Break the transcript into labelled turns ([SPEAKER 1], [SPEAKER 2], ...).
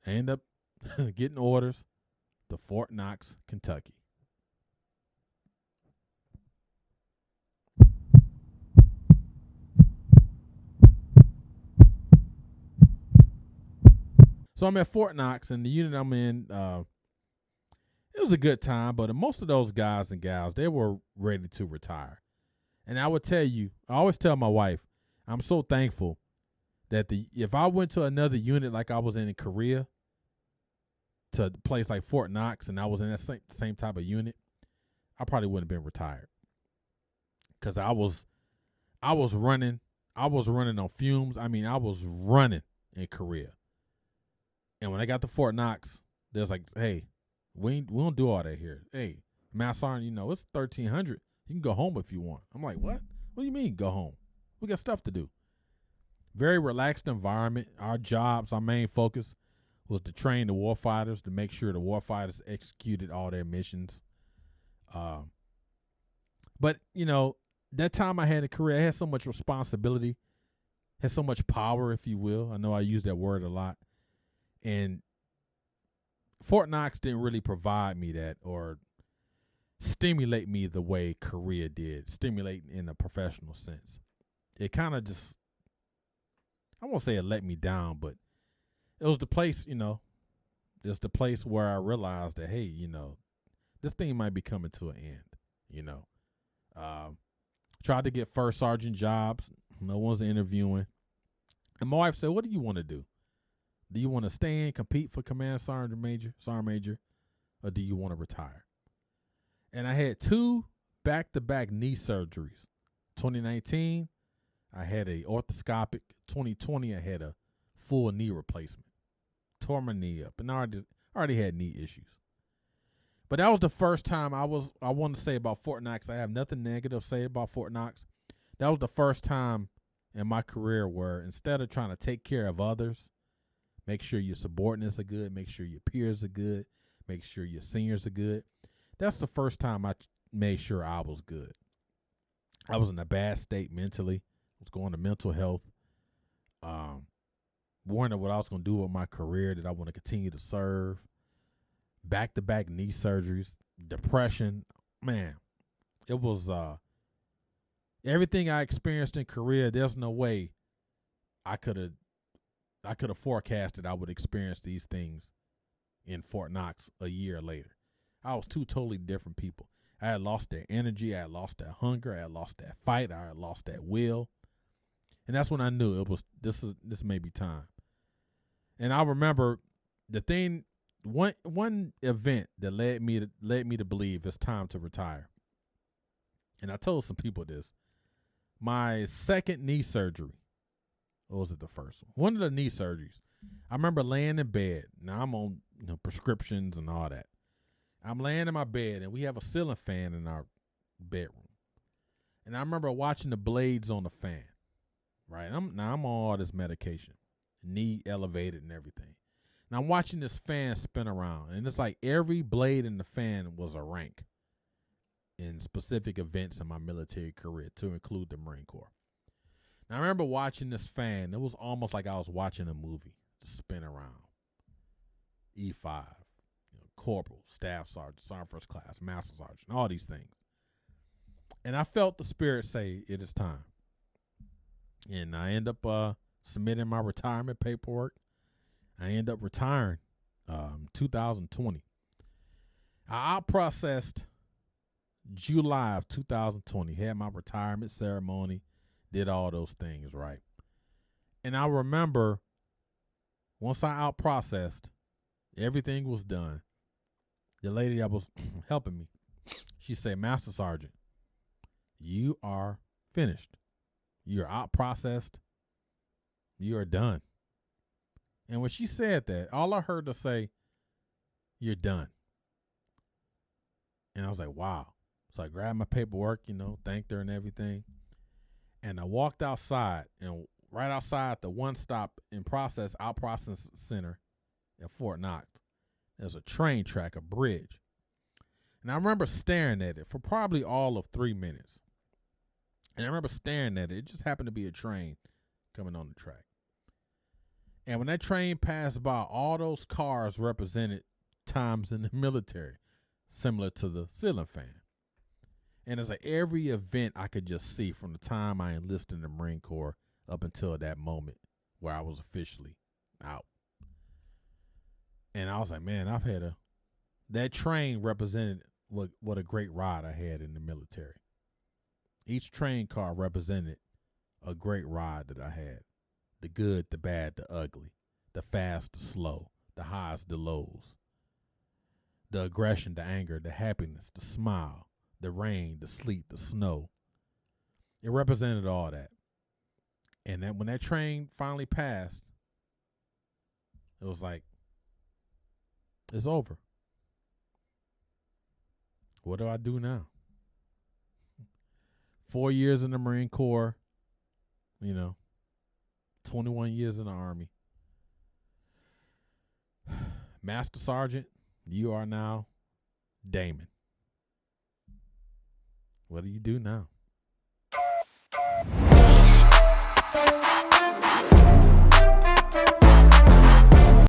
[SPEAKER 1] I end up getting orders to Fort Knox, Kentucky. So I'm at Fort Knox, and the unit I'm in, it was a good time, but most of those guys and gals, they were ready to retire. And I would tell you, I always tell my wife, I'm so thankful that if I went to another unit like I was in Korea, to a place like Fort Knox, and I was in that same type of unit, I probably wouldn't have been retired, because I was running on fumes. I mean, I was running in Korea, and when I got to Fort Knox, there's like, hey, we don't do all that here. Hey, Mass Sergeant, it's 1300. You can go home if you want. I'm like, what? What do you mean go home? We got stuff to do. Very relaxed environment. Our main focus was to train the warfighters, to make sure the warfighters executed all their missions. But, that time I had in Korea, I had so much responsibility, had so much power, if you will. I know I use that word a lot. And Fort Knox didn't really provide me that, or stimulate me the way Korea did, stimulate in a professional sense. It kind of just, I won't say it let me down, but it was the place, it's the place where I realized that, hey, this thing might be coming to an end, Tried to get first sergeant jobs. No one's interviewing. And my wife said, what do you want to do? Do you want to stay in, compete for command sergeant major, or do you want to retire? And I had 2 back-to-back knee surgeries. 2019, I had a orthoscopic. 2020, I had a full knee replacement. Tore my knee up, and I already had knee issues. But that was the first time I want to say about Fort Knox. I have nothing negative to say about Fort Knox. That was the first time in my career where, instead of trying to take care of others, make sure your subordinates are good, make sure your peers are good, make sure your seniors are good. That's the first time I made sure I was good. I was in a bad state mentally. I was going to mental health. Wondering what I was going to do with my career. Did I want to continue to serve? Back-to-back knee surgeries, depression. Man, it was everything I experienced in Korea. There's no way I could have forecasted I would experience these things in Fort Knox a year later. I was 2 totally different people. I had lost that energy. I had lost that hunger. I had lost that fight. I had lost that will. And that's when I knew this may be time. And I remember the thing, one event that led me to believe it's time to retire. And I told some people this. My second knee surgery, or was it the first one? One of the knee surgeries. I remember laying in bed. Now I'm on prescriptions and all that. I'm laying in my bed, and we have a ceiling fan in our bedroom. And I remember watching the blades on the fan. Right, I'm on all this medication, knee elevated and everything. And I'm watching this fan spin around, and it's like every blade in the fan was a rank in specific events in my military career, to include the Marine Corps. Now, I remember watching this fan. It was almost like I was watching a movie, just spin around. E5, corporal, staff sergeant, sergeant first class, master sergeant, all these things. And I felt the spirit say, it is time. And I end up submitting my retirement paperwork. I end up retiring 2020. I out-processed July of 2020. Had my retirement ceremony. Did all those things, right? And I remember once I out-processed, everything was done. The lady that was helping me, she said, Master Sergeant, you are finished. You're out processed. You are done. And when she said that, all I heard her say, you're done. And I was like, wow. So I grabbed my paperwork, thanked her and everything. And I walked outside, and right outside the one-stop out process center at Fort Knox, there's a train track, a bridge. And I remember staring at it for probably all of 3 minutes. And I remember staring at it. It just happened to be a train coming on the track. And when that train passed by, all those cars represented times in the military, similar to the ceiling fan. And it's like every event I could just see from the time I enlisted in the Marine Corps up until that moment where I was officially out. And I was like, man, that train represented what a great ride I had in the military. Each train car represented a great ride that I had. The good, the bad, the ugly, the fast, the slow, the highs, the lows, the aggression, the anger, the happiness, the smile, the rain, the sleet, the snow. It represented all that. And then when that train finally passed, it was like, it's over. What do I do now? 4 years in the Marine Corps, 21 years in the Army. Master Sergeant, you are now Damon. What do you do now?